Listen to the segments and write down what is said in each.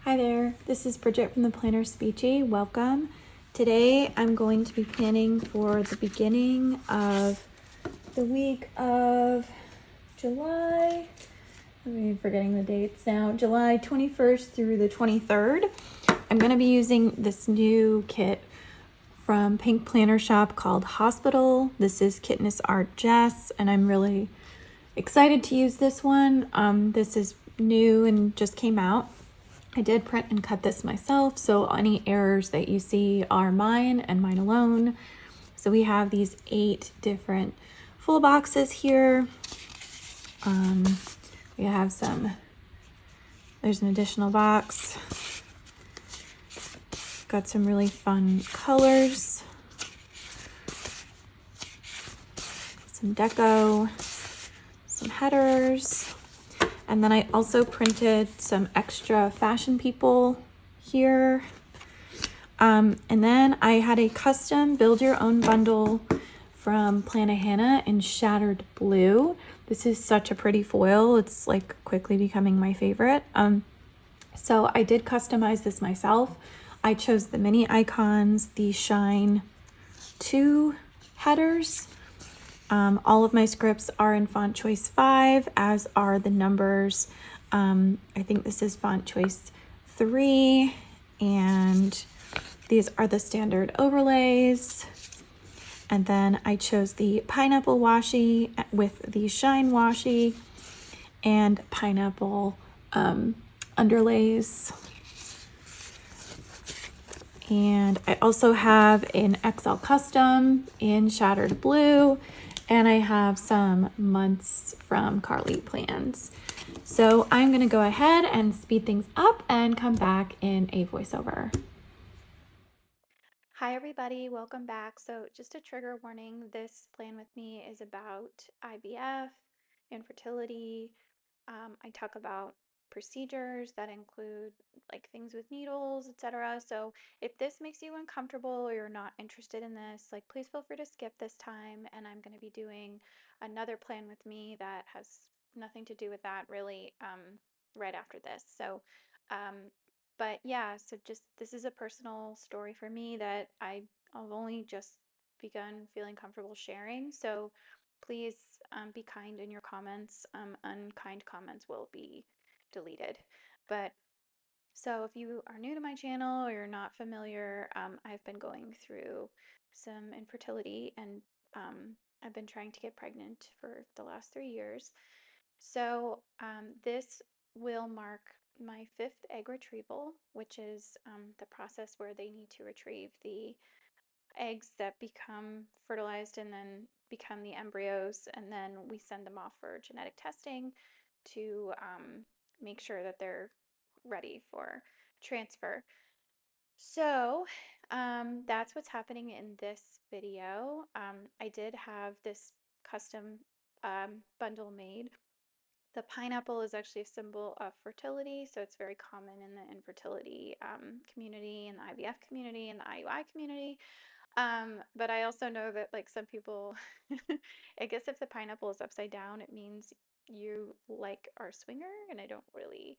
Hi there, this is Bridget from the Planner Speechy. Welcome. Today I'm going to be planning for the beginning of the week of July. I'm forgetting the dates now. July 21st through the 23rd. I'm going to be using this new kit from Pink Planner Shop called Hospital. This is KittenishgirlJess, and I'm really excited to use this one. This is new and just came out. I did print and cut this myself, so any errors that you see are mine and mine alone. So we have these 8 different full boxes here. We have there's an additional box. Got some really fun colors. Some deco, some headers. And then I also printed some extra fashion people here. And then I had a custom build your own bundle from Plannahannah in Shattered Blue. This is such a pretty foil. It's like quickly becoming my favorite. So I did customize this myself. I chose the mini icons, the Shine 2 headers. All of my scripts are in font choice 5, as are the numbers. I think this is font choice 3, and these are the standard overlays. And then I chose the pineapple washi with the shine washi and pineapple underlays. And I also have an XL custom in Shattered Blue, and I have some months from Carly Plans. So I'm gonna go ahead and speed things up and come back in a voiceover. Hi everybody, welcome back. So just a trigger warning, this plan with me is about IVF, infertility. I talk about procedures that include like things with needles, etc. So if this makes you uncomfortable or you're not interested in this, like please feel free to skip this time, and I'm going to be doing another plan with me that has nothing to do with that really right after this. So but yeah, so just this is a personal story for me that I've only just begun feeling comfortable sharing. So please be kind in your comments. Unkind comments will be deleted. But so if you are new to my channel or you're not familiar, I've been going through some infertility, and I've been trying to get pregnant for the last 3 years. So this will mark my 5th egg retrieval, which is the process where they need to retrieve the eggs that become fertilized and then become the embryos, and then we send them off for genetic testing to make sure that they're ready for transfer. So that's what's happening in this video. I did have this custom bundle made. The pineapple is actually a symbol of fertility, so it's very common in the infertility community, and the IVF community, and the IUI community. But I also know that like some people, I guess if the pineapple is upside down, it means you like are a swinger, and I don't really,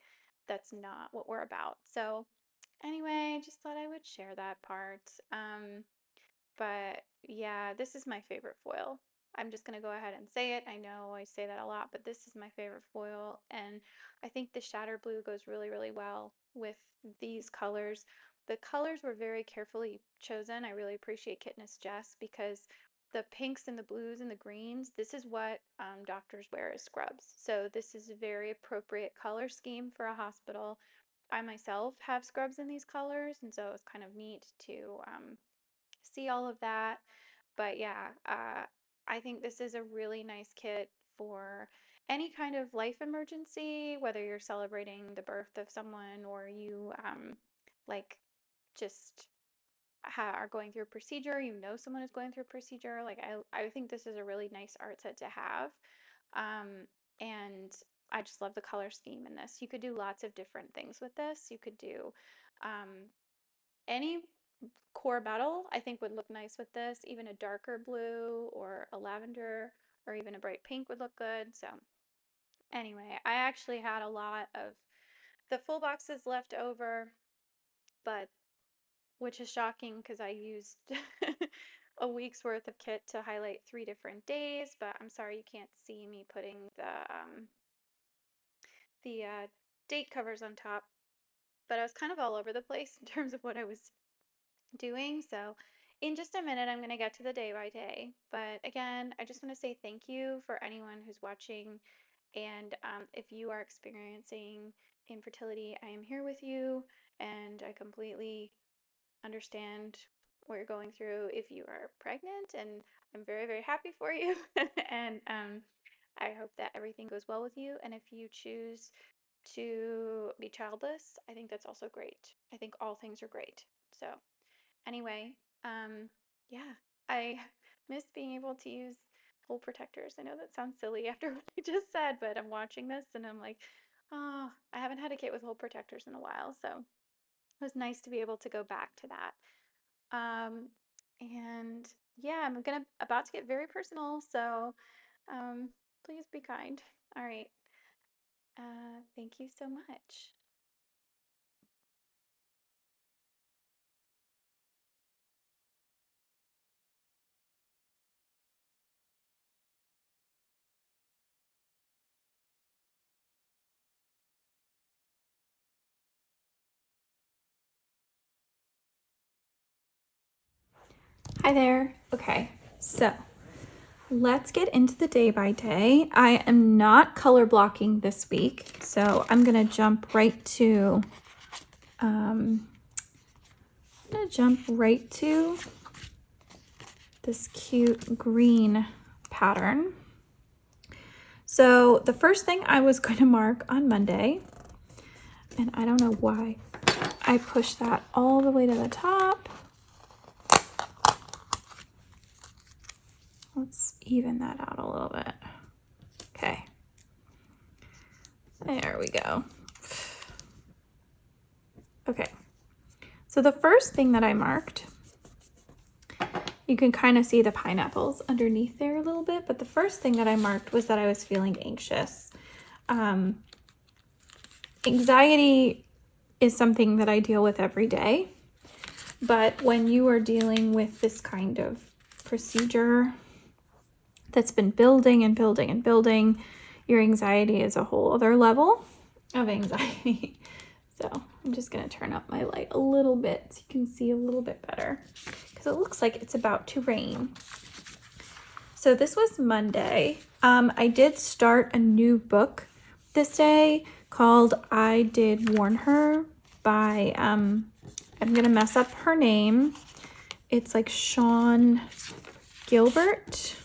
that's not what we're about. So anyway, just thought I would share that part. But yeah, this is my favorite foil. I'm just going to go ahead and say it. I know I say that a lot, but this is my favorite foil. And I think the Shatter Blue goes really, really well with these colors. The colors were very carefully chosen. I really appreciate KittenishgirlJess because the pinks and the blues and the greens, this is what doctors wear as scrubs. So this is a very appropriate color scheme for a hospital. I myself have scrubs in these colors, and so it's kind of neat to see all of that. But yeah, I think this is a really nice kit for any kind of life emergency, whether you're celebrating the birth of someone or you like just are going through a procedure, you know someone is going through a procedure. Like I think this is a really nice art set to have. And I just love the color scheme in this. You could do lots of different things with this. You could do any core metal, I think would look nice with this. Even a darker blue or a lavender or even a bright pink would look good. So anyway, I actually had a lot of The full box is left over, but which is shocking because I used a week's worth of kit to highlight 3 different days, but I'm sorry you can't see me putting the date covers on top. But I was kind of all over the place in terms of what I was doing. So in just a minute, I'm going to get to the day by day. But again, I just want to say thank you for anyone who's watching. And if you are experiencing infertility, I am here with you, and I completely understand what you're going through if you are pregnant, and I'm very, very happy for you. And I hope that everything goes well with you. And if you choose to be childless, I think that's also great. I think all things are great. So, anyway, yeah, I miss being able to use hole protectors. I know that sounds silly after what I just said, but I'm watching this and I'm like, oh, I haven't had a kit with hole protectors in a while. So, it was nice to be able to go back to that. And yeah, I'm about to get very personal, so um, please be kind. All right. Thank you so much. Hi there. Okay, so let's get into the day by day. I am not color blocking this week, so I'm gonna jump right to this cute green pattern. So the first thing I was going to mark on Monday, and I don't know why I pushed that all the way to the top. Let's even that out a little bit. Okay. There we go. Okay. So the first thing that I marked, you can kind of see the pineapples underneath there a little bit, but the first thing that I marked was that I was feeling anxious. Anxiety is something that I deal with every day, but when you are dealing with this kind of procedure that's been building and building and building, your anxiety is a whole other level of anxiety. So I'm just going to turn up my light a little bit so you can see a little bit better, because it looks like it's about to rain. So this was Monday. I did start a new book this day called I Did Warn Her by, I'm going to mess up her name. It's like Sean Gilbert.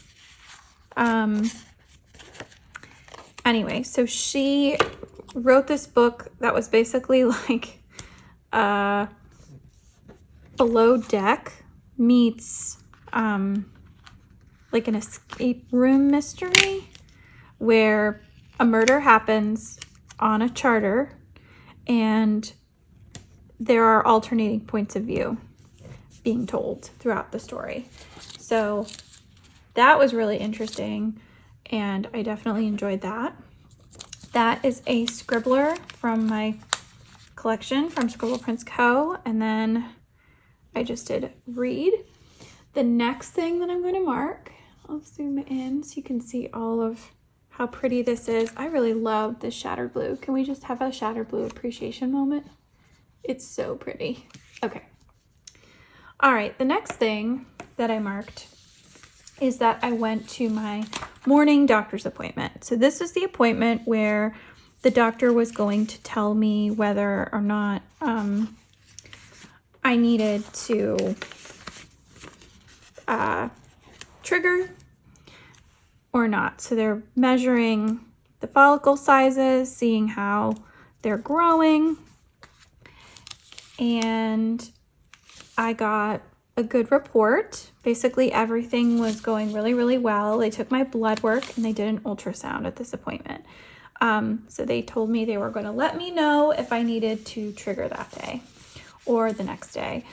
Anyway, so she wrote this book that was basically like Below Deck meets like an escape room mystery where a murder happens on a charter and there are alternating points of view being told throughout the story. So that was really interesting, and I definitely enjoyed that. That is a scribbler from my collection from Scribble Prince Co. And then I just did read. The next thing that I'm going to mark, I'll zoom in so you can see all of how pretty this is. I really love this shattered blue. Can we just have a shattered blue appreciation moment? It's so pretty. Okay. All right, the next thing that I marked is that I went to my morning doctor's appointment. So this is the appointment where the doctor was going to tell me whether or not I needed to trigger or not. So they're measuring the follicle sizes, seeing how they're growing, and I got a good report. Basically, everything was going really, really well. They took my blood work and they did an ultrasound at this appointment. So they told me they were going to let me know if I needed to trigger that day or the next day.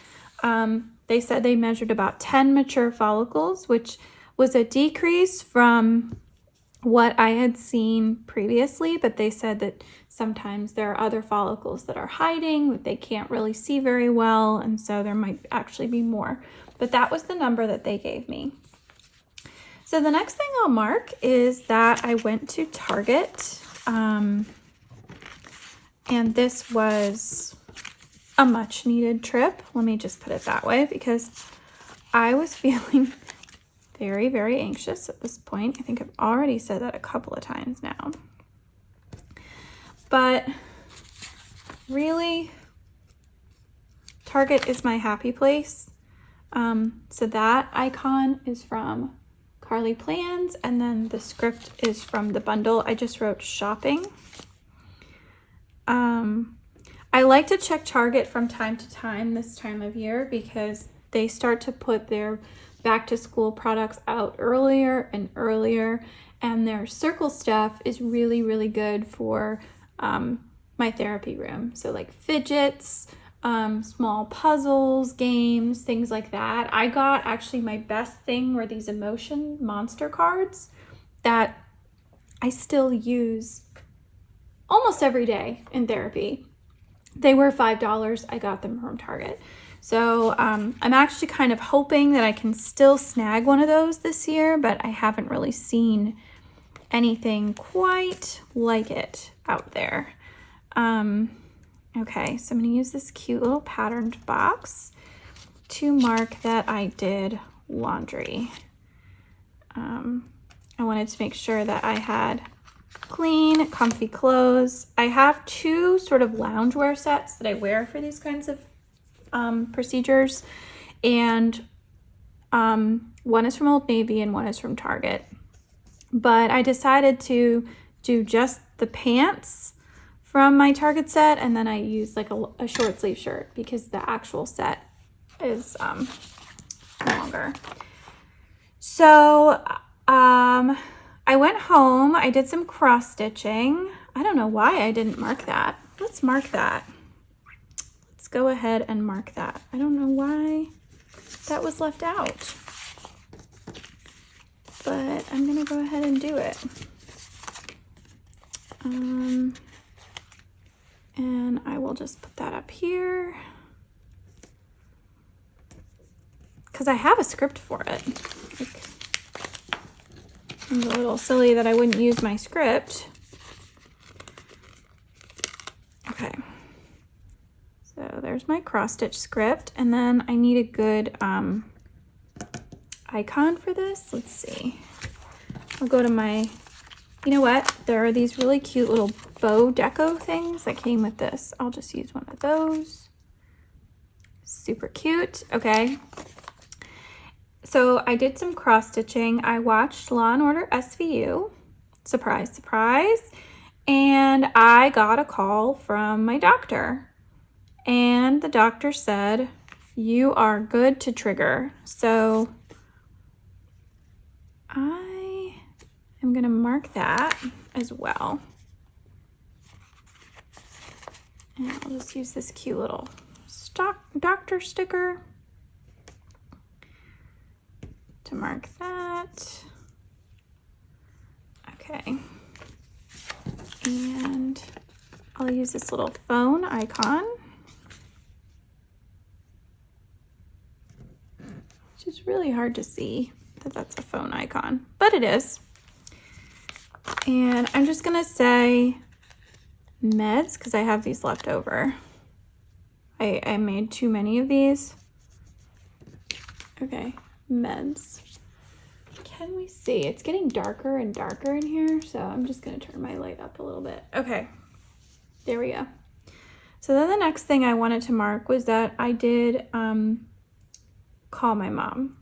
They said they measured about 10 mature follicles, which was a decrease from what I had seen previously, but they said that sometimes there are other follicles that are hiding that they can't really see very well, and so there might actually be more. But that was the number that they gave me. So the next thing I'll mark is that I went to Target, and this was a much needed trip. Let me just put it that way, because I was feeling very, very anxious at this point. I think I've already said that a couple of times now. But really, Target is my happy place. So that icon is from Carly Plans, and then the script is from the bundle. I just wrote shopping. I like to check Target from time to time this time of year, because they start to put their back to school products out earlier and earlier, and their circle stuff is really, really good for my therapy room. So like fidgets, small puzzles, games, things like that. I got actually my best thing were these emotion monster cards that I still use almost every day in therapy. They were $5. I got them from Target. So I'm actually kind of hoping that I can still snag one of those this year, but I haven't really seen anything quite like it out there. Okay, so I'm going to use this cute little patterned box to mark that I did laundry. I wanted to make sure that I had clean, comfy clothes. I have two sort of loungewear sets that I wear for these kinds of procedures, and one is from Old Navy and one is from Target. But I decided to do just the pants from my Target set, and then I used like a short sleeve shirt because the actual set is longer. So I went home, I did some cross stitching. I don't know why I didn't mark that. Let's mark that. Let's go ahead and mark that. I don't know why that was left out, but I'm gonna go ahead and do it. And I will just put that up here because I have a script for it. Like, I'm a little silly that I wouldn't use my script. Okay. So there's my cross stitch script, and then I need a good icon for this. Let's see. I'll go to my, you know what? There are these really cute little bow deco things that came with this. I'll just use one of those. Super cute. Okay. So I did some cross stitching. I watched Law and Order SVU. Surprise, surprise. And I got a call from my doctor. And the doctor said, you are good to trigger. So I am going to mark that as well. And I'll just use this cute little stock doctor sticker to mark that. Okay. And I'll use this little phone icon, which is really hard to see that that's a phone icon, but it is. And I'm just gonna say meds because I have these left over. I made too many of these. Okay, meds. Can we see? It's getting darker and darker in here, so I'm just gonna turn my light up a little bit. Okay, there we go. So then the next thing I wanted to mark was that I did call my mom.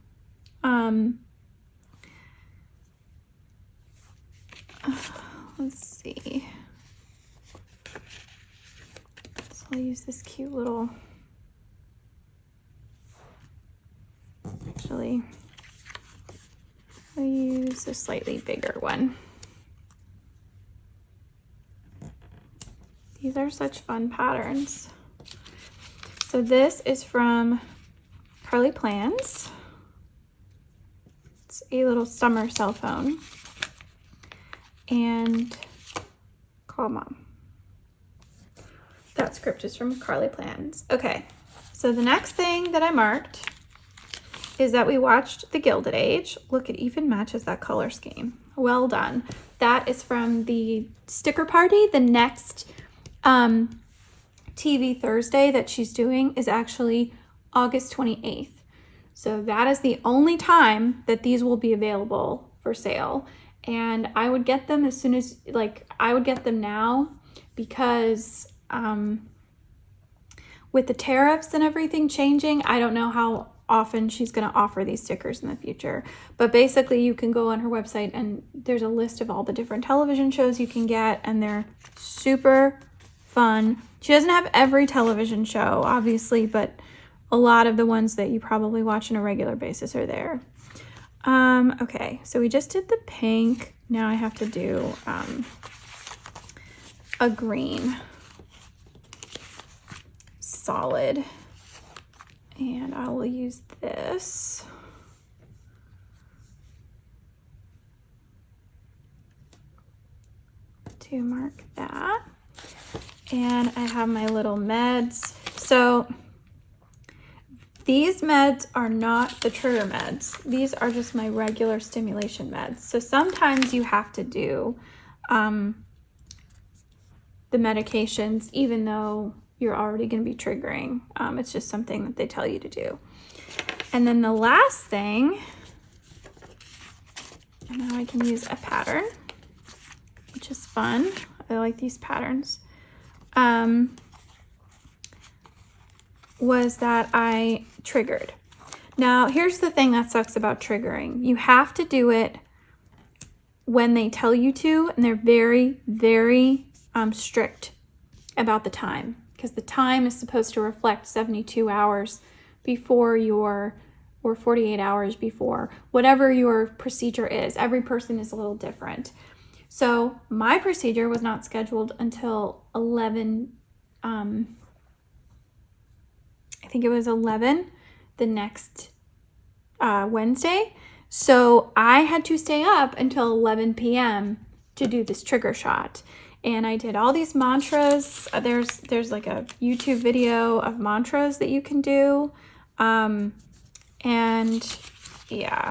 Let's see. So I'll use this cute little, actually, I'll use a slightly bigger one. These are such fun patterns. So this is from Carly Plans. It's a little summer cell phone. and call mom. That script is from Carly Plans. Okay, so the next thing that I marked is that we watched The Gilded Age. Look, it even matches that color scheme. Well done. That is from the sticker party. The next TV Thursday that she's doing is actually August 28th. So that is the only time that these will be available for sale. And I would get them as soon as, like, I would get them now because with the tariffs and everything changing, I don't know how often she's going to offer these stickers in the future. But basically, you can go on her website and there's a list of all the different television shows you can get, and they're super fun. She doesn't have every television show, obviously, but a lot of the ones that you probably watch on a regular basis are there. Okay, so we just did the pink. Now I have to do a green solid, and I will use this. To mark that. And I have my little meds. So these meds are not the trigger meds. These are just my regular stimulation meds. So sometimes you have to do the medications even though you're already going to be triggering. It's just something that they tell you to do. And then the last thing, and now I can use a pattern, which is fun. I like these patterns. Was that I triggered. Now, here's the thing that sucks about triggering. You have to do it when they tell you to, and they're very, very strict about the time, because the time is supposed to reflect 72 hours before or 48 hours before, whatever your procedure is. Every person is a little different. So my procedure was not scheduled until 11, I think it was 11 the next Wednesday. So I had to stay up until 11 p.m. to do this trigger shot. And I did all these mantras. There's like a YouTube video of mantras that you can do. And yeah,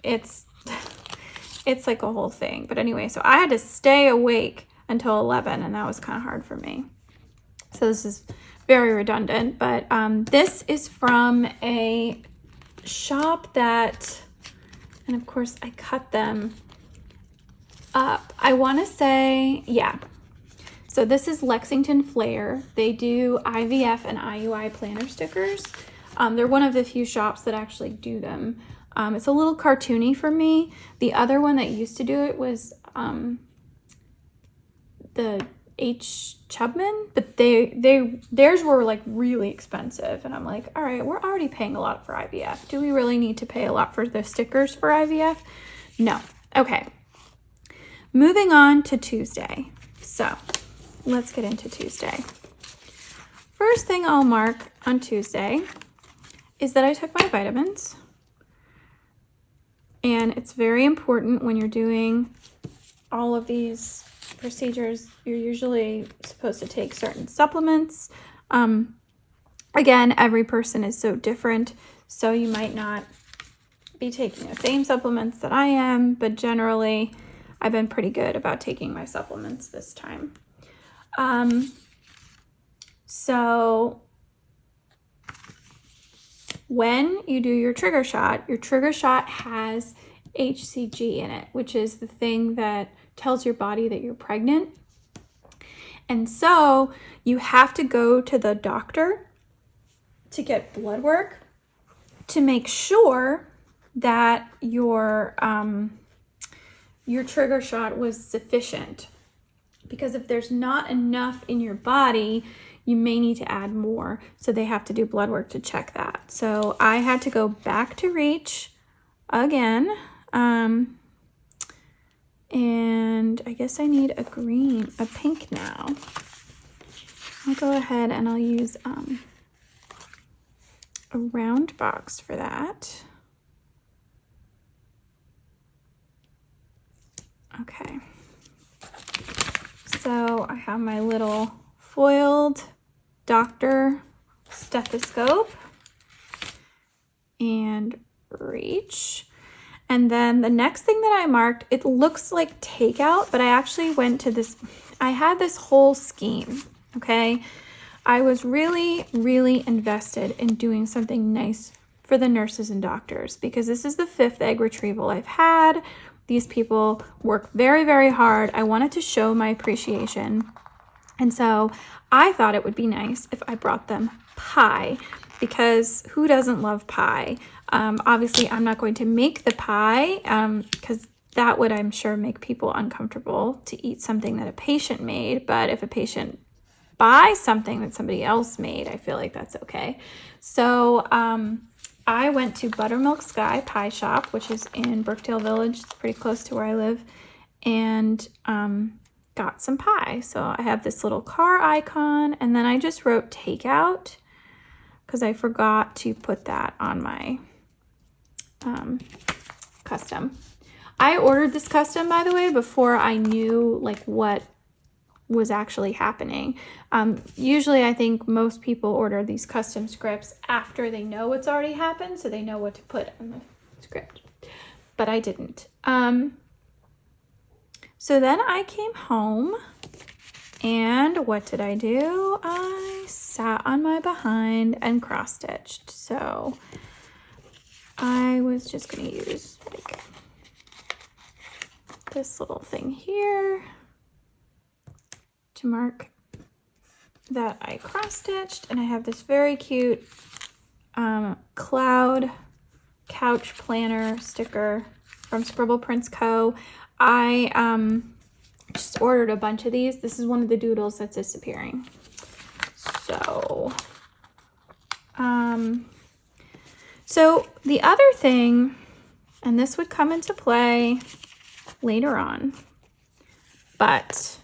it's like a whole thing. But anyway, so I had to stay awake until 11, and that was kind of hard for me. So this is very redundant, but this is from a shop that, and of course I cut them up. I want to say, yeah. So this is Lexington Flair. They do IVF and IUI planner stickers. They're one of the few shops that actually do them. It's a little cartoony for me. The other one that used to do it was the H. Chubman, but theirs were like really expensive, and I'm like, all right, we're already paying a lot for IVF. Do we really need to pay a lot for the stickers for IVF? No. Okay. Moving on to Tuesday. So let's get into Tuesday. First thing I'll mark on Tuesday is that I took my vitamins. And it's very important when you're doing all of these procedures, you're usually supposed to take certain supplements. Again, every person is so different, so you might not be taking the same supplements that I am, but generally I've been pretty good about taking my supplements this time. So when you do your trigger shot has HCG in it, which is the thing that tells your body that you're pregnant. And so you have to go to the doctor to get blood work to make sure that your trigger shot was sufficient. Because if there's not enough in your body, you may need to add more. So they have to do blood work to check that. So I had to go back to Reach again. And I guess I need a pink now. I'll go ahead and I'll use a round box for that. Okay. So I have my little foiled doctor stethoscope and reach. And then the next thing that I marked, it looks like takeout, but I actually went to this, I had this whole scheme, okay? I was really, really invested in doing something nice for the nurses and doctors because this is the 5th egg retrieval I've had. These people work very, very hard. I wanted to show my appreciation. And so I thought it would be nice if I brought them pie because who doesn't love pie? Obviously, I'm not going to make the pie because that would, I'm sure, make people uncomfortable to eat something that a patient made. But if a patient buys something that somebody else made, I feel like that's okay. So I went to Buttermilk Sky Pie Shop, which is in Brookdale Village. It's pretty close to where I live. And got some pie. So I have this little car icon, and then I just wrote takeout because I forgot to put that on my custom. I ordered this custom, by the way, before I knew like what was actually happening. Usually I think most people order these custom scripts after they know what's already happened, so they know what to put in the script. But I didn't. So then I came home, and what did I do? I sat on my behind and cross-stitched. So I was just going to use like this little thing here to mark that I cross-stitched, and I have this very cute cloud couch planner sticker from Scribble Prints Co. I just ordered a bunch of these. This is one of the doodles that's disappearing. So, so the other thing, and this would come into play later on, but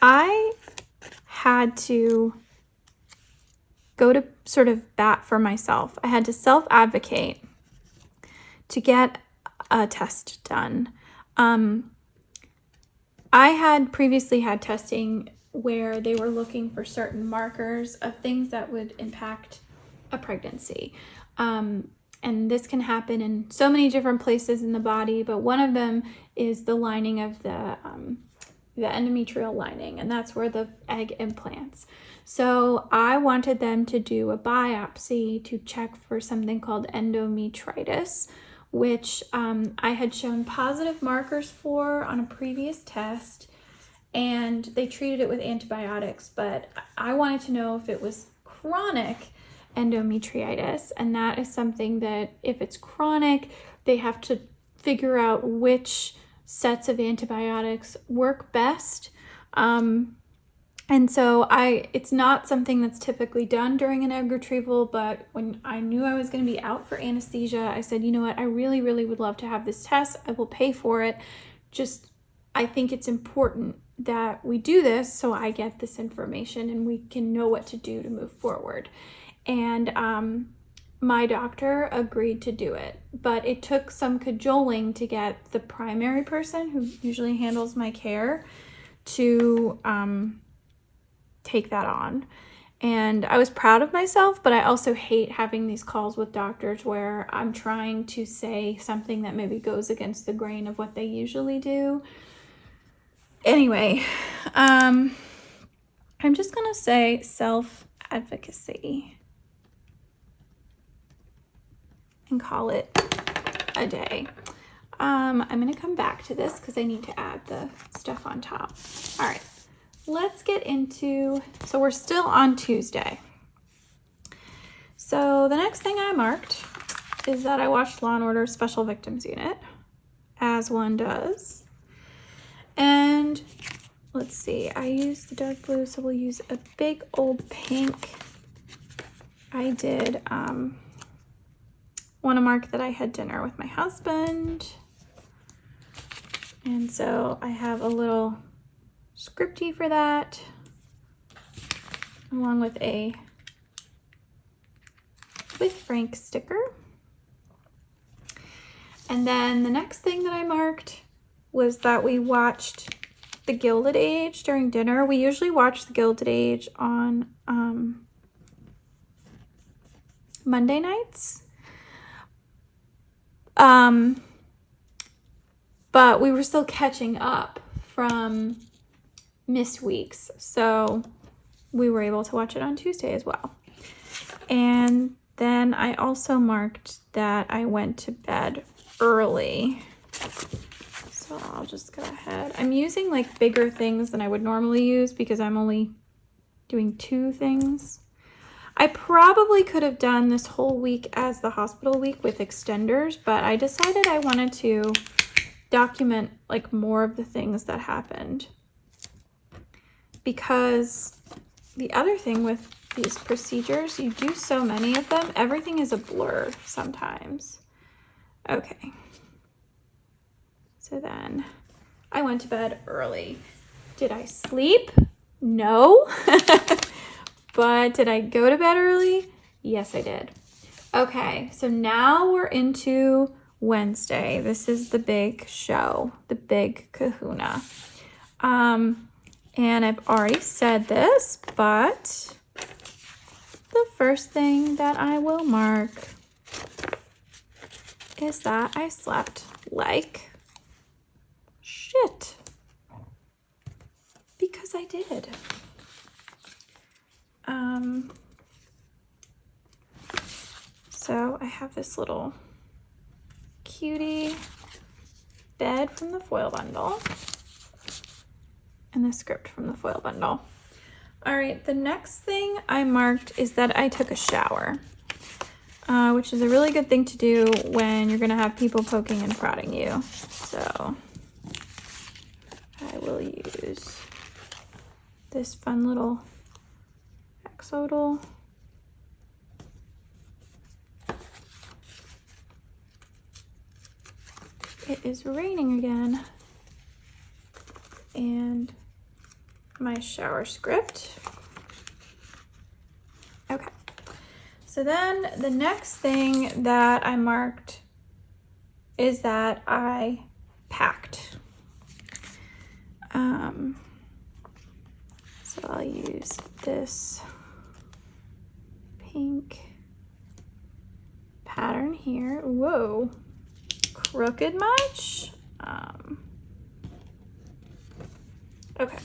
I had to go to sort of bat for myself. I had to self-advocate to get a test done. I had previously had testing where they were looking for certain markers of things that would impact a pregnancy. And this can happen in so many different places in the body, but one of them is the lining of the endometrial lining, and that's where the egg implants. So I wanted them to do a biopsy to check for something called endometritis, which I had shown positive markers for on a previous test, and they treated it with antibiotics, but I wanted to know if it was chronic endometritis, and that is something that if it's chronic, they have to figure out which sets of antibiotics work best. And so it's not something that's typically done during an egg retrieval, but when I knew I was going to be out for anesthesia, I said, you know what, I really, really would love to have this test. I will pay for it. Just, I think it's important that we do this so I get this information and we can know what to do to move forward. And my doctor agreed to do it, but it took some cajoling to get the primary person who usually handles my care to take that on. And I was proud of myself, but I also hate having these calls with doctors where I'm trying to say something that maybe goes against the grain of what they usually do. Anyway, I'm just gonna say self-advocacy and call it a day. I'm going to come back to this because I need to add the stuff on top. All right, let's get into, so we're still on Tuesday. So the next thing I marked is that I watched Law & Order Special Victims Unit, as one does. And let's see, I used the dark blue, so we'll use a big old pink. I did want to mark that I had dinner with my husband. And so I have a little scripty for that, along with a With Frank sticker. And then the next thing that I marked was that we watched The Gilded Age during dinner. We usually watch The Gilded Age on Monday nights. But we were still catching up from missed weeks, so we were able to watch it on Tuesday as well. And then I also marked that I went to bed early. So I'll just go ahead. I'm using like bigger things than I would normally use because I'm only doing 2 things. I probably could have done this whole week as the hospital week with extenders, but I decided I wanted to document like more of the things that happened. Because the other thing with these procedures, you do so many of them, everything is a blur sometimes. Okay. So then I went to bed early. Did I sleep? No. But did I go to bed early? Yes, I did. Okay, so now we're into Wednesday. This is the big show, the big kahuna. And I've already said this, but the first thing that I will mark is that I slept like shit. Because I did. So I have this little cutie bed from the foil bundle and the script from the foil bundle. All right, the next thing I marked is that I took a shower, which is a really good thing to do when you're gonna have people poking and prodding you. So I will use this fun little axolotl. It is raining again. And my shower script. Okay. So then the next thing that I marked is that I packed. So I'll use this pink pattern here. Whoa. Crooked much? Okay.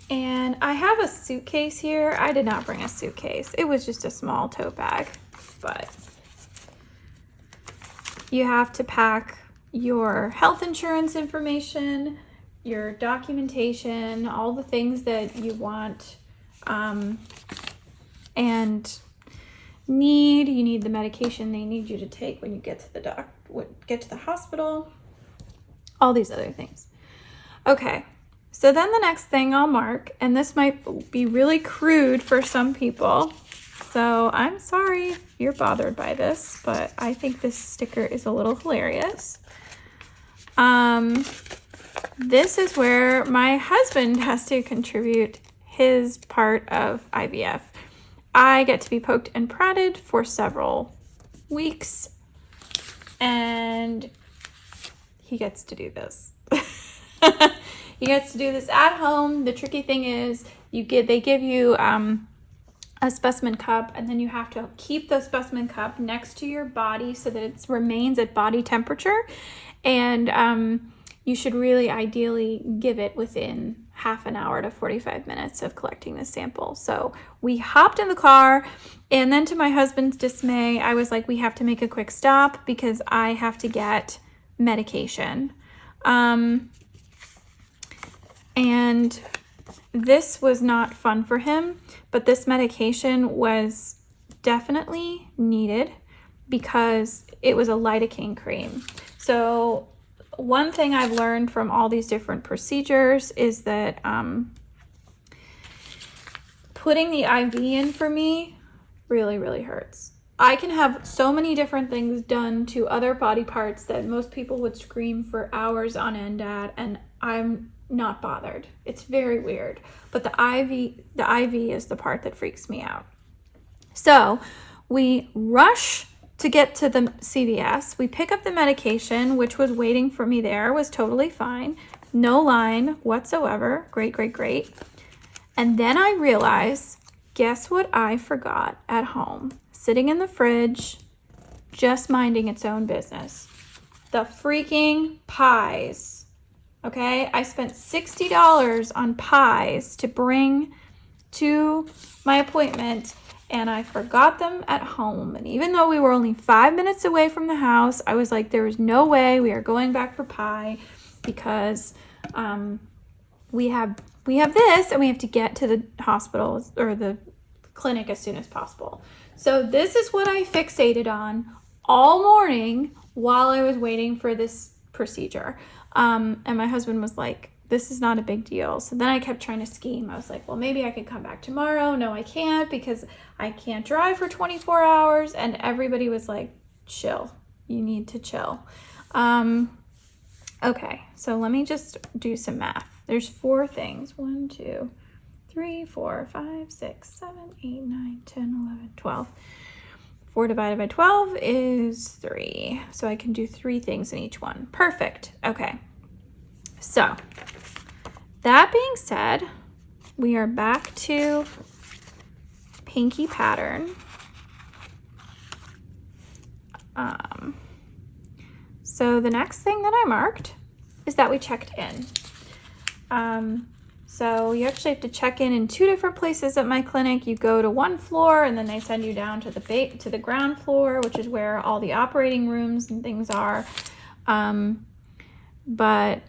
And I have a suitcase here. I did not bring a suitcase. It was just a small tote bag, but you have to pack your health insurance information, your documentation, all the things that you want and need. You need the medication they need you to take when you get to the hospital, all these other things. Okay, so then the next thing I'll mark, and this might be really crude for some people, so I'm sorry if you're bothered by this, but I think this sticker is a little hilarious. This is where my husband has to contribute his part of IVF. I get to be poked and prodded for several weeks, and he gets to do this. He gets to do this at home. The tricky thing is they give you a specimen cup, and then you have to keep the specimen cup next to your body so that it remains at body temperature. And you should really ideally give it within half an hour to 45 minutes of collecting the sample. So we hopped in the car, and then to my husband's dismay, I was like, we have to make a quick stop because I have to get medication. And this was not fun for him, but this medication was definitely needed because it was a lidocaine cream. So one thing I've learned from all these different procedures is that putting the IV in for me really, really hurts. I can have so many different things done to other body parts that most people would scream for hours on end at, and I'm not bothered. It's very weird. But the IV is the part that freaks me out. So we rush to get to the CVS. We pick up the medication, which was waiting for me there, was totally fine. No line whatsoever. Great, great, great. And then I realized, guess what I forgot at home? Sitting in the fridge, just minding its own business. The freaking pies. Okay? I spent $60 on pies to bring to my appointment, and I forgot them at home. And even though we were only 5 minutes away from the house, I was like, there is no way we are going back for pie, because we have this, and we have to get to the hospital or the clinic as soon as possible. So this is what I fixated on all morning while I was waiting for this procedure. And my husband was like, this is not a big deal. So then I kept trying to scheme. I was like, well, maybe I could come back tomorrow. No, I can't, because I can't drive for 24 hours. And everybody was like, chill. You need to chill. Okay, so let me just do some math. There's 4 things. 1, 2, 3, 4, 5, 6, 7, 8, 9, 10, 11, 12. 4 divided by 12 is 3. So I can do 3 things in each one. Perfect. Okay. So that being said, we are back to pinky pattern. So the next thing that I marked is that we checked in. So you actually have to check in 2 different places at my clinic. You go to one floor, and then they send you down to the ground floor, which is where all the operating rooms and things are. But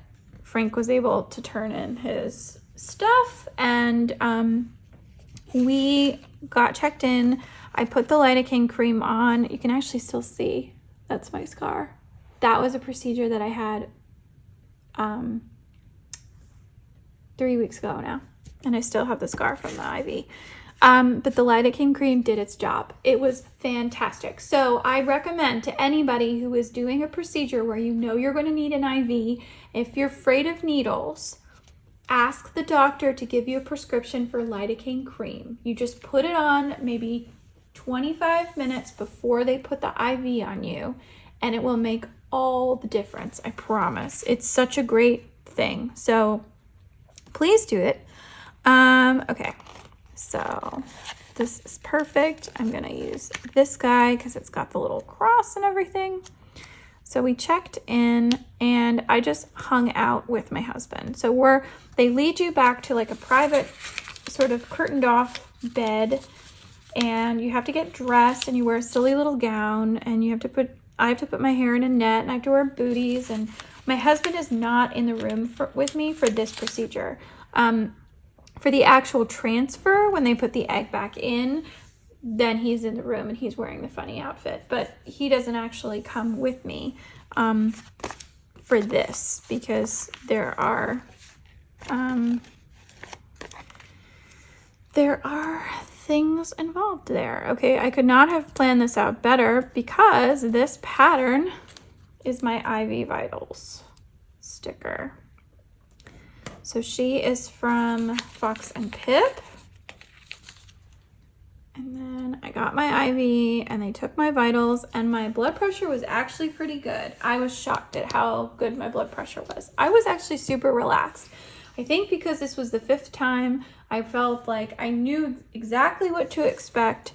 Frank was able to turn in his stuff, and we got checked in. I put the lidocaine cream on. You can actually still see, that's my scar. That was a procedure that I had 3 weeks ago now, and I still have the scar from the IV. But the lidocaine cream did its job. It was fantastic. So I recommend to anybody who is doing a procedure where you know you're going to need an IV, if you're afraid of needles, ask the doctor to give you a prescription for lidocaine cream. You just put it on maybe 25 minutes before they put the IV on you, and it will make all the difference. I promise. It's such a great thing. So please do it. Okay. So this is perfect. I'm going to use this guy because it's got the little cross and everything. So we checked in, and I just hung out with my husband. So they lead you back to like a private sort of curtained off bed, and you have to get dressed, and you wear a silly little gown, and I have to put my hair in a net, and I have to wear booties, and my husband is not in the room with me for this procedure. For the actual transfer, when they put the egg back in, then he's in the room and he's wearing the funny outfit. But he doesn't actually come with me for this, because there are things involved there. Okay, I could not have planned this out better, because this pattern is my IV Vitals sticker. So she is from Fox and Pip. And then I got my IV, and they took my vitals, and my blood pressure was actually pretty good. I was shocked at how good my blood pressure was. I was actually super relaxed. I think because this was the 5th time, I felt like I knew exactly what to expect,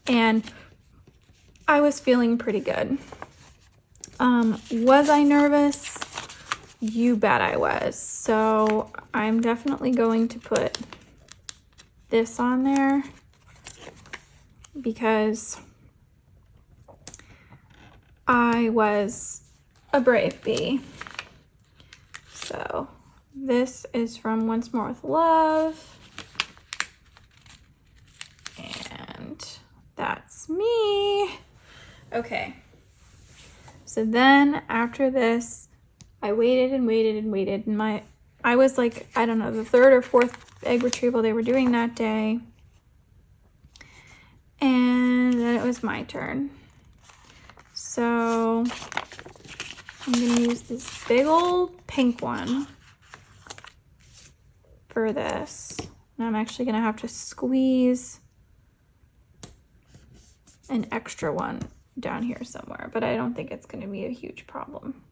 and I was feeling pretty good. Was I nervous? You bet I was. So I'm definitely going to put this on there, because I was a brave bee. So this is from Once More with Love, and that's me. Okay, so then after this, I waited and waited and waited, and I was like, I don't know, the 3rd or 4th egg retrieval they were doing that day. And then it was my turn. So I'm going to use this big old pink one for this. And I'm actually going to have to squeeze an extra one down here somewhere, but I don't think it's going to be a huge problem.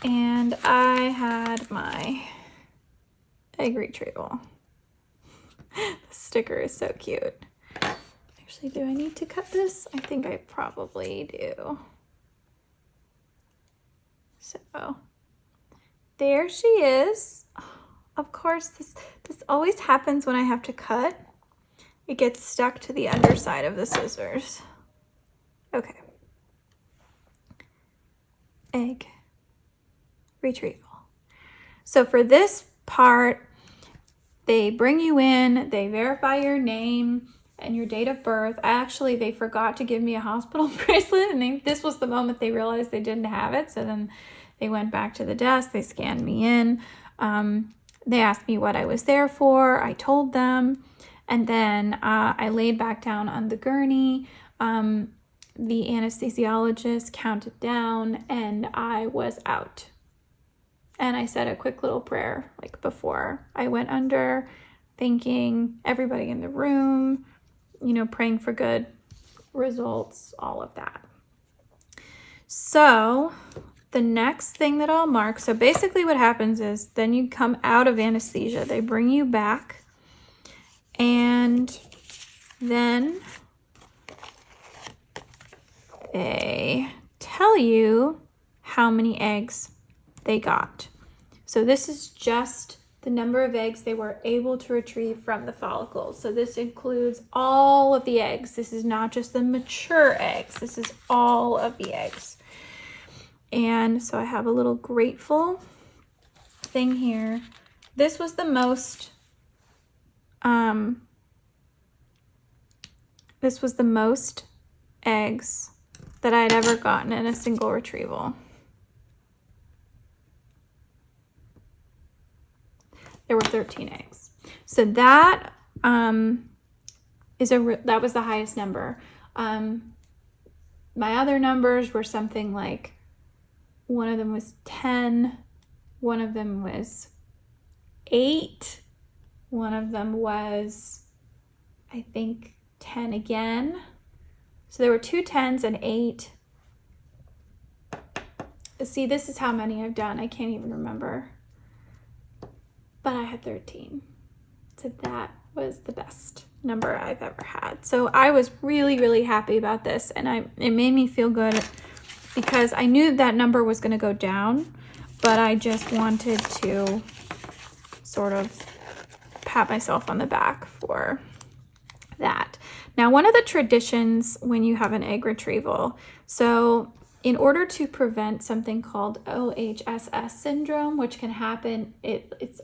And I had my egg retrieval. The sticker is so cute. Actually, do I need to cut this? I think I probably do. So there she is. Of course, this always happens when I have to cut. It gets stuck to the underside of the scissors. Okay. Egg retrieval. So for this part, they bring you in, they verify your name and your date of birth. Actually, they forgot to give me a hospital bracelet, and this was the moment they realized they didn't have it. So then they went back to the desk, they scanned me in. They asked me what I was there for. I told them, and then I laid back down on the gurney. The anesthesiologist counted down, and I was out. And I said a quick little prayer, like before I went under, thanking everybody in the room, you know, praying for good results, all of that. So the next thing that I'll mark, so basically what happens is then you come out of anesthesia, they bring you back, and then they tell you how many eggs they got. So this is just the number of eggs they were able to retrieve from the follicles. So this includes all of the eggs. This is not just the mature eggs. This is all of the eggs. And so I have a little grateful thing here. This was the most, eggs that I'd ever gotten in a single retrieval. There were 13 eggs. So that that was the highest number. My other numbers were something like, one of them was 10, one of them was 8, one of them was, I think, 10 again. So there were 2 10s and 8. See, this is how many I've done. I can't even remember. But I had 13. So that was the best number I've ever had. So I was really, really happy about this. And it made me feel good because I knew that number was going to go down, but I just wanted to sort of pat myself on the back for that. Now, one of the traditions when you have an egg retrieval, so in order to prevent something called OHSS syndrome, which can happen, it's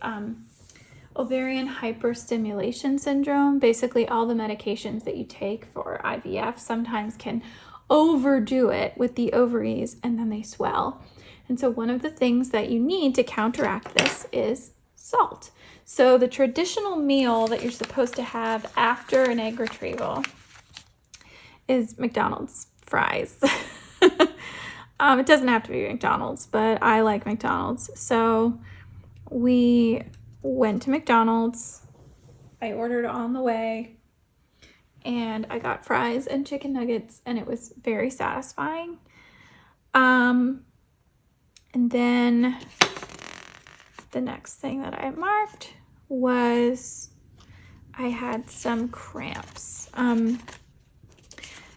ovarian hyperstimulation syndrome. Basically, all the medications that you take for IVF sometimes can overdo it with the ovaries, and then they swell. And so one of the things that you need to counteract this is salt. So the traditional meal that you're supposed to have after an egg retrieval is McDonald's fries. It doesn't have to be McDonald's, but I like McDonald's. So we went to McDonald's. I ordered on the way, and I got fries and chicken nuggets, and it was very satisfying. And then the next thing that I marked was I had some cramps.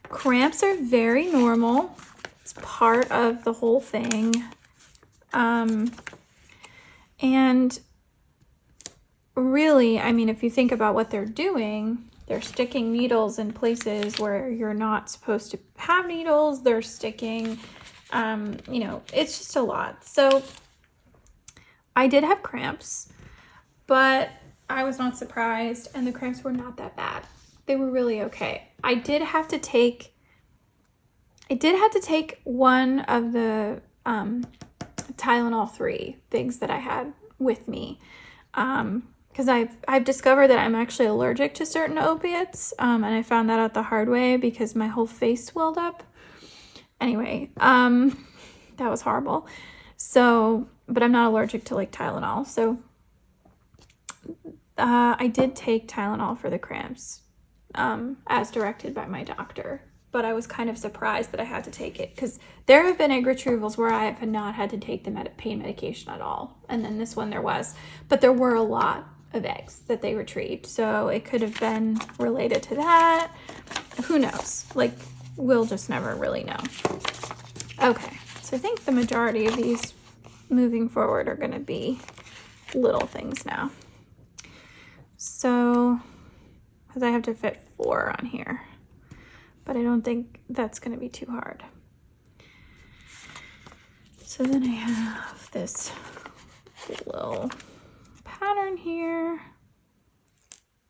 Cramps are very normal. It's part of the whole thing. And really, I mean, if you think about what they're doing, they're sticking needles in places where you're not supposed to have needles. They're sticking, it's just a lot. So I did have cramps, but I was not surprised, and the cramps were not that bad. They were really okay. I did have to take one of the Tylenol 3 things that I had with me, because I've discovered that I'm actually allergic to certain opiates, and I found that out the hard way because my whole face swelled up. Anyway, that was horrible. So, but I'm not allergic to like Tylenol. So I did take Tylenol for the cramps, as directed by my doctor. but I was kind of surprised that I had to take it because there have been egg retrievals where I have not had to take the pain medication at all. And then this one there was, but there were a lot of eggs that they retrieved. So it could have been related to that. Who knows? Like, we'll just never really know. Okay, so I think the majority of these moving forward are going to be little things now. So, because I have to fit 4 on here, but I don't think that's going to be too hard. So then I have this little pattern here.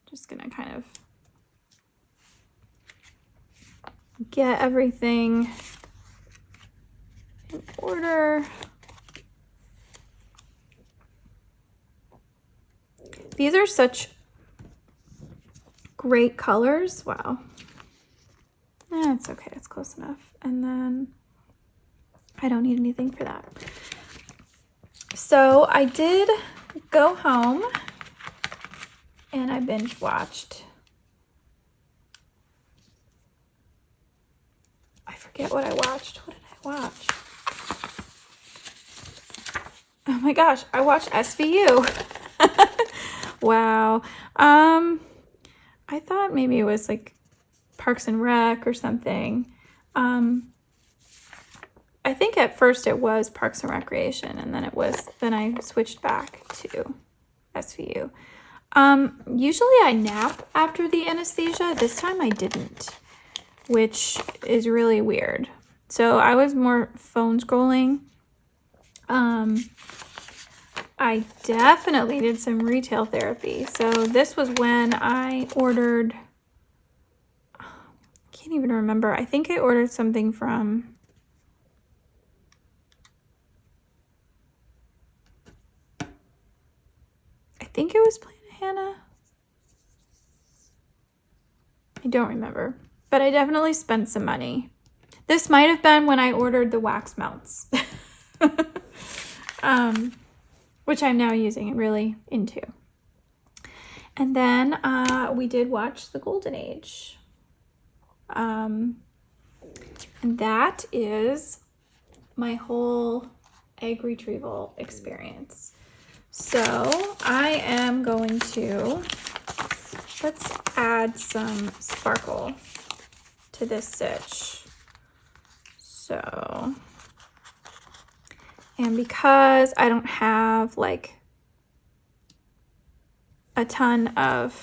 Just going to kind of get everything in order. These are such great colors. Wow. It's okay. It's close enough. And then I don't need anything for that. So I did go home and I binge watched. I forget what I watched. What did I watch? Oh my gosh, I watched SVU. Wow. I thought maybe it was like Parks and Rec or something. I think at first it was Parks and Recreation, and then I switched back to SVU. Usually I nap after the anesthesia. This time I didn't, which is really weird. So I was more phone scrolling. I definitely did some retail therapy. So this was when I ordered, I can't even remember. I think I ordered something from, I think it was Planet Hannah. I don't remember, but I definitely spent some money. This might have been when I ordered the wax melts. Which I'm now using and really into. And then we did watch The Golden Age. And that is my whole egg retrieval experience. So I am going to, let's add some sparkle to this stitch. So, and because I don't have like a ton of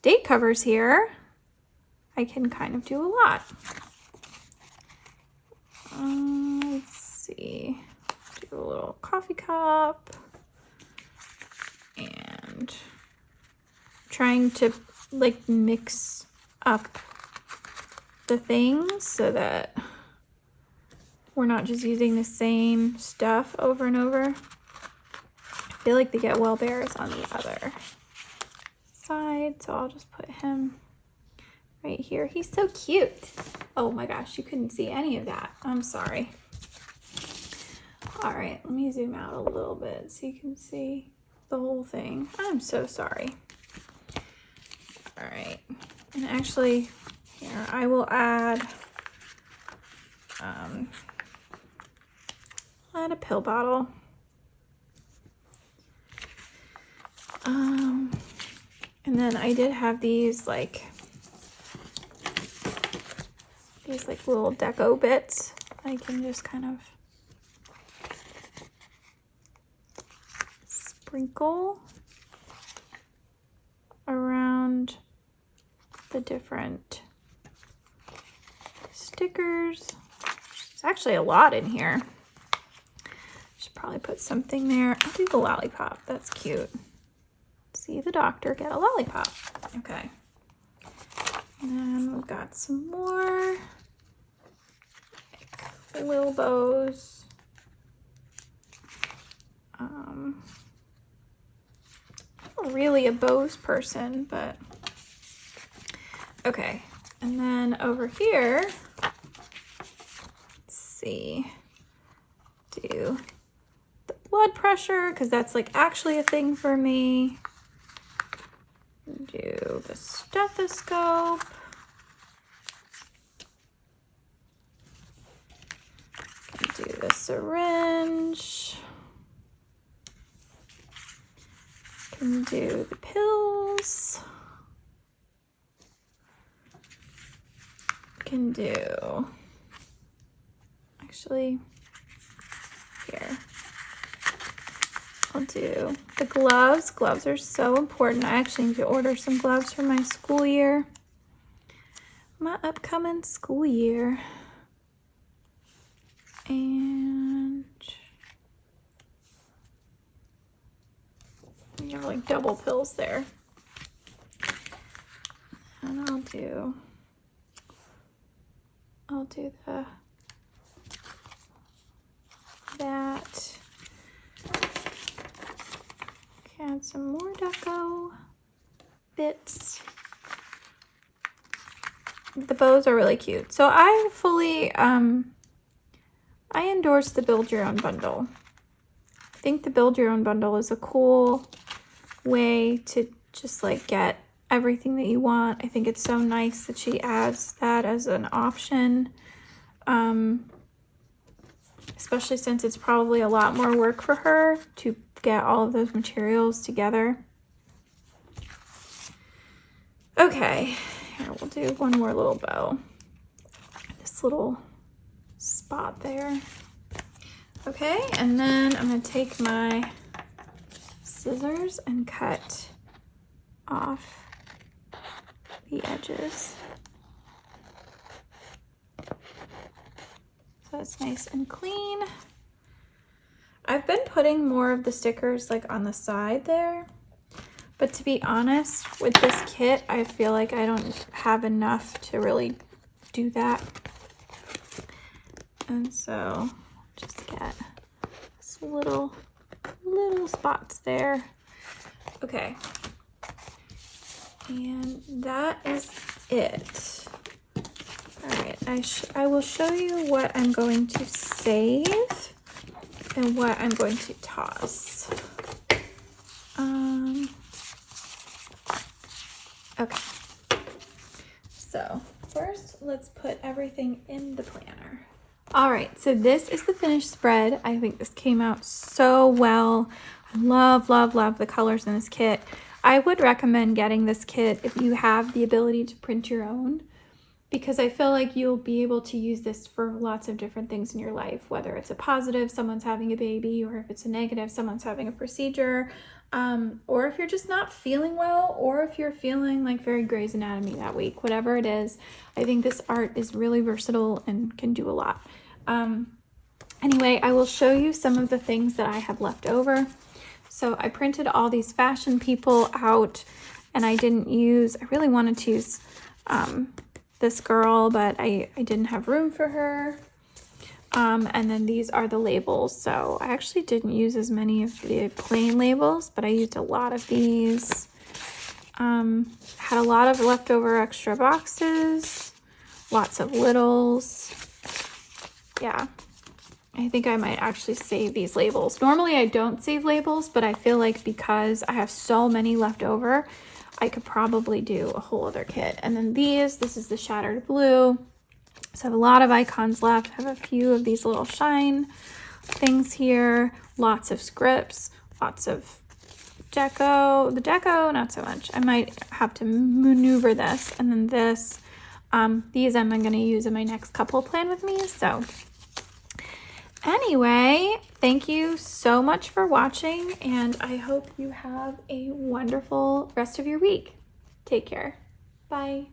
date covers here, I can kind of do a lot. Let's see, do a little coffee cup and trying to like mix up the things so that we're not just using the same stuff over and over. I feel like they get well bears on the other side, so I'll just put him right here. He's so cute. Oh my gosh, you couldn't see any of that. I'm sorry. All right, let me zoom out a little bit so you can see the whole thing. I'm so sorry. All right, and actually, here I will add a pill bottle. And then I did have these like little deco bits. I can just kind of sprinkle around the different stickers. There's actually a lot in here. Should probably put something there. I'll do the lollipop. That's cute. See the doctor get a lollipop. Okay. And then we've got some more little bows. I'm not really a bows person, but okay. And then over here, let's see, do the blood pressure, because that's like actually a thing for me. Do the stethoscope. Do the syringe. Can do the pills. Can do, actually, here. I'll do the gloves. Gloves are so important. I actually need to order some gloves for my school year. My upcoming school year. And you have like double pills there. And I'll do that. Add some more deco bits. The bows are really cute. So I fully, I endorse the Build Your Own bundle. I think the Build Your Own bundle is a cool way to just like get everything that you want. I think it's so nice that she adds that as an option. Especially since it's probably a lot more work for her to get all of those materials together. Okay, here we'll do one more little bow. This little spot there. Okay, and then I'm gonna take my scissors and cut off the edges. So it's nice and clean. I've been putting more of the stickers like on the side there, but to be honest, with this kit, I feel like I don't have enough to really do that. And so just get some little spots there. Okay. And that is it. All right, I will show you what I'm going to save and what I'm going to toss. Okay, so first let's put everything in the planner. All right, so this is the finished spread. I think this came out so well. I love the colors in this kit. I would recommend getting this kit if you have the ability to print your own, because I feel like you'll be able to use this for lots of different things in your life, whether it's a positive, someone's having a baby, or if it's a negative, someone's having a procedure, or if you're just not feeling well, or if you're feeling like very Grey's Anatomy that week, whatever it is. I think this art is really versatile and can do a lot. Anyway, I will show you some of the things that I have left over. So I printed all these fashion people out, and I really wanted to use this girl, but I didn't have room for her. And then these are the labels. So I actually didn't use as many of the plain labels, but I used a lot of these. Had a lot of leftover extra boxes, lots of littles. Yeah, I think I might actually save these labels. Normally I don't save labels, but I feel like because I have so many left over, I could probably do a whole other kit. And then this is the Shattered Blue. So I have a lot of icons left. I have a few of these little shine things here, lots of scripts, lots of deco. The deco, not so much. I might have to maneuver this. And then this, these I'm going to use in my next couple plan with me. So anyway, thank you so much for watching, and I hope you have a wonderful rest of your week. Take care. Bye.